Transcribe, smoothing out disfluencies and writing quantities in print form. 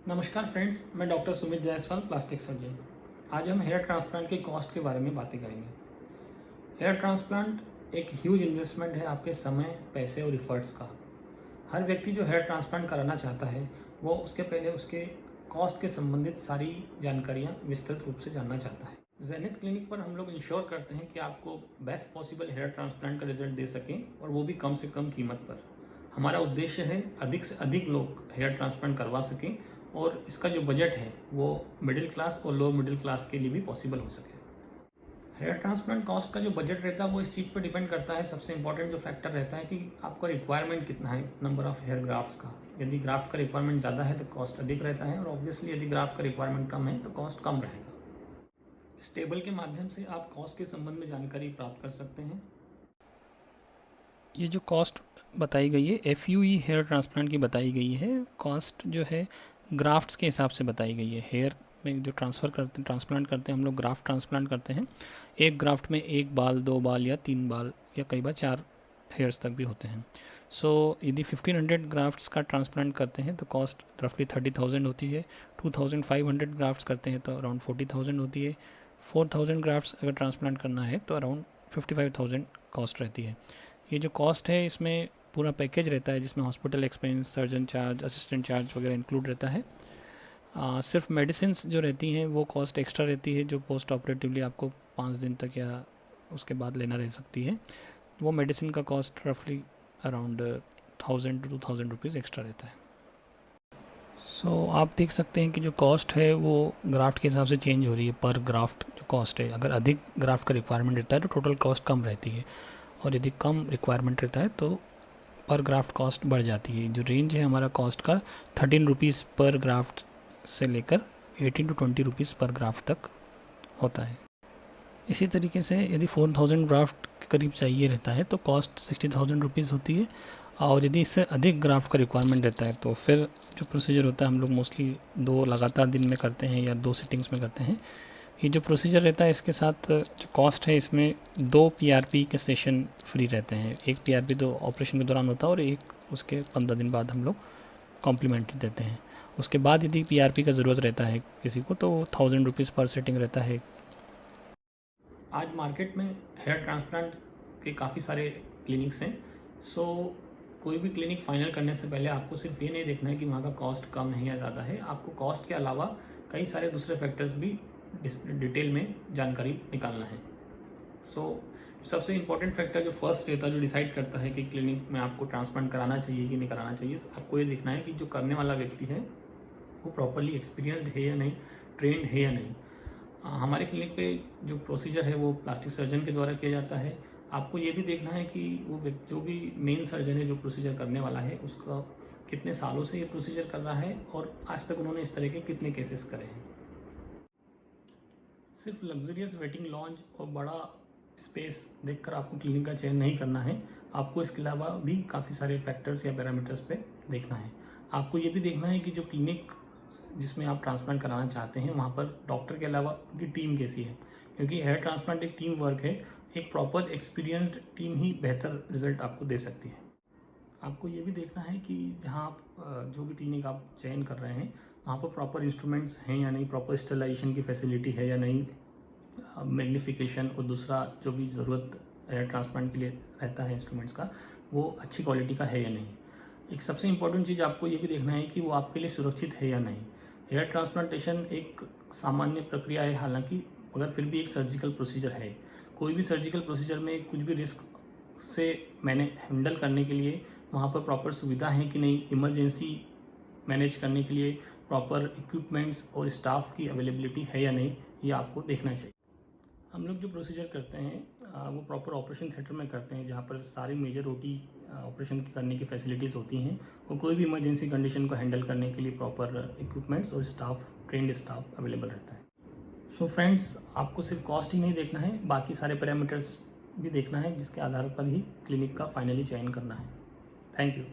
नमस्कार फ्रेंड्स, मैं doctor Sumit Jaiswal, plastic surgeon. आज हम हेयर ट्रांसप्लांट के कॉस्ट के बारे में बातें करेंगे। हेयर ट्रांसप्लांट एक ह्यूज इन्वेस्टमेंट है आपके समय, पैसे और इफ़र्ट्स का। हर व्यक्ति जो हेयर ट्रांसप्लांट कराना चाहता है वो उसके पहले उसके कॉस्ट के संबंधित सारी जानकारियाँ विस्तृत रूप से जानना चाहता है। जेनिथ क्लिनिक पर हम लोग इंश्योर करते हैं कि आपको बेस्ट पॉसिबल हेयर ट्रांसप्लांट का रिजल्ट दे सकें और वो भी कम से कम कीमत पर। हमारा उद्देश्य है अधिक से अधिक लोग हेयर ट्रांसप्लांट करवा सकें और इसका जो बजट है वो मिडिल क्लास और लो मिडिल क्लास के लिए भी पॉसिबल हो सके। हेयर ट्रांसप्लांट कॉस्ट का जो बजट रहता है वो इस चीज़ पर डिपेंड करता है। सबसे इंपॉर्टेंट जो फैक्टर रहता है कि आपका रिक्वायरमेंट कितना है, नंबर ऑफ हेयर ग्राफ्ट्स का। यदि ग्राफ्ट का रिक्वायरमेंट ज़्यादा है तो कॉस्ट अधिक रहता है और ऑब्वियसली यदि ग्राफ्ट का रिक्वायरमेंट कम है तो कॉस्ट कम रहेगा। इस टेबल के माध्यम से आप कॉस्ट के संबंध में जानकारी प्राप्त कर सकते हैं। ये जो कॉस्ट बताई गई है FUE हेयर ट्रांसप्लांट की बताई गई है। कॉस्ट जो है ग्राफ्ट्स के हिसाब से बताई गई है। हेयर में जो ट्रांसप्लांट करते हैं हम लोग, ग्राफ्ट ट्रांसप्लांट करते हैं। एक ग्राफ्ट में 1 बाल, 2 बाल या 3 बाल या कई बार 4 हेयर्स तक भी होते हैं। यदि 1500 ग्राफ्ट्स का ट्रांसप्लांट करते हैं तो कॉस्ट रफली 30,000 होती है। 2500 ग्राफ्ट्स करते हैं तो अराउंड 40,000 होती है। 4000 ग्राफ्ट्स अगर ट्रांसप्लांट करना है तो अराउंड 55,000 कॉस्ट रहती है। ये जो कॉस्ट है इसमें पूरा पैकेज रहता है जिसमें hospital expense, surgeon charge, assistant charge वगैरह इंक्लूड रहता है। सिर्फ मेडिसिन जो रहती हैं वो कॉस्ट एक्स्ट्रा रहती है, जो पोस्ट ऑपरेटिवली आपको 5 दिन तक या उसके बाद लेना रह सकती है। वो मेडिसिन का कॉस्ट रफली अराउंड 1000 to 2000 रुपीज़ एक्स्ट्रा रहता है। आप देख सकते हैं कि जो कॉस्ट है वो ग्राफ्ट के हिसाब से चेंज हो रही है। पर ग्राफ्ट जो कॉस्ट है, अगर अधिक ग्राफ्ट का रिक्वायरमेंट रहता है तो टोटल कॉस्ट कम रहती है और यदि कम रिक्वायरमेंट रहता है तो पर ग्राफ्ट कॉस्ट बढ़ जाती है। जो रेंज है हमारा कॉस्ट का 13 रुपीज़ पर ग्राफ्ट से लेकर 18 to 20 रुपीज़ पर ग्राफ्ट तक होता है। इसी तरीके से यदि 4000 ग्राफ्ट के करीब चाहिए रहता है तो कॉस्ट 60,000 रुपीज़ होती है। और यदि इससे अधिक ग्राफ्ट का रिक्वायरमेंट रहता है तो फिर जो प्रोसीजर होता है हम लोग मोस्टली 2 लगातार दिन में करते हैं या 2 सिटिंग्स में करते हैं। ये जो प्रोसीजर रहता है इसके साथ जो कॉस्ट है इसमें 2 PRP के सेशन फ्री रहते हैं। एक PRP तो ऑपरेशन के दौरान होता है और एक उसके 15 दिन बाद हम लोग कॉम्प्लीमेंट्री देते हैं। उसके बाद यदि PRP का ज़रूरत रहता है किसी को तो 1000 रुपीज़ पर सेटिंग रहता है। आज मार्केट में हेयर ट्रांसप्लांट के काफ़ी सारे क्लिनिक्स हैं। कोई भी क्लिनिक फाइनल करने से पहले आपको सिर्फ ये नहीं देखना है कि वहाँ का कॉस्ट कम है या ज़्यादा है। आपको कॉस्ट के अलावा कई सारे दूसरे फैक्टर्स भी डिटेल में जानकारी निकालना है। सबसे इम्पोर्टेंट फैक्टर जो फर्स्ट रहता है, जो डिसाइड करता है कि क्लिनिक में आपको ट्रांसप्लांट कराना चाहिए कि नहीं कराना चाहिए, आपको ये देखना है कि जो करने वाला व्यक्ति है वो प्रॉपरली एक्सपीरियंस्ड है या नहीं, ट्रेंड है या नहीं। हमारे क्लिनिक पे जो प्रोसीजर है वो प्लास्टिक सर्जन के द्वारा किया जाता है। आपको ये भी देखना है कि वो जो भी मेन सर्जन है जो प्रोसीजर करने वाला है उसका कितने सालों से ये प्रोसीजर कर रहा है और आज तक उन्होंने इस तरह के कितने केसेस करे हैं। सिर्फ लग्जरियस वेटिंग लॉन्ज और बड़ा स्पेस देखकर आपको क्लिनिक का चयन नहीं करना है। आपको इसके अलावा भी काफ़ी सारे फैक्टर्स या पैरामीटर्स पे देखना है। आपको ये भी देखना है कि जो क्लिनिक जिसमें आप ट्रांसप्लांट कराना चाहते हैं वहाँ पर डॉक्टर के अलावा उनकी टीम कैसी है, क्योंकि हेयर ट्रांसप्लांट एक टीम वर्क है। एक प्रॉपर एक्सपीरियंस्ड टीम ही बेहतर रिजल्ट आपको दे सकती है। आपको ये भी देखना है कि जहाँ आप जो भी क्लिनिक आप चयन कर रहे हैं वहाँ पर प्रॉपर इंस्ट्रूमेंट्स हैं या नहीं, प्रॉपर स्टेलाइजेशन की फैसिलिटी है या नहीं, मैग्नीफिकेशन और दूसरा जो भी ज़रूरत हेयर ट्रांसप्लांट के लिए रहता है इंस्ट्रूमेंट्स का, वो अच्छी क्वालिटी का है या नहीं। एक सबसे इम्पॉर्टेंट चीज़ आपको ये भी देखना है कि वो आपके लिए सुरक्षित है या नहीं। हेयर ट्रांसप्लांटेशन एक सामान्य प्रक्रिया है हालांकि, मगर फिर भी एक सर्जिकल प्रोसीजर है। कोई भी सर्जिकल प्रोसीजर में कुछ भी रिस्क से मैंने हैंडल करने के लिए वहाँ पर प्रॉपर सुविधा है कि नहीं, इमरजेंसी मैनेज करने के लिए प्रॉपर इक्विपमेंट्स और स्टाफ की अवेलेबिलिटी है या नहीं, ये आपको देखना चाहिए। हम लोग जो प्रोसीजर करते हैं वो प्रॉपर ऑपरेशन थिएटर में करते हैं जहाँ पर सारी मेजर OT ऑपरेशन करने की फैसिलिटीज़ होती हैं और कोई भी इमरजेंसी कंडीशन को हैंडल करने के लिए प्रॉपर इक्विपमेंट्स और स्टाफ, ट्रेंड स्टाफ अवेलेबल रहता है। फ्रेंड्स, आपको सिर्फ कॉस्ट ही नहीं देखना है, बाकी सारे पैरामीटर्स भी देखना है जिसके आधार पर ही क्लिनिक का फाइनली चयन करना है। Thank you.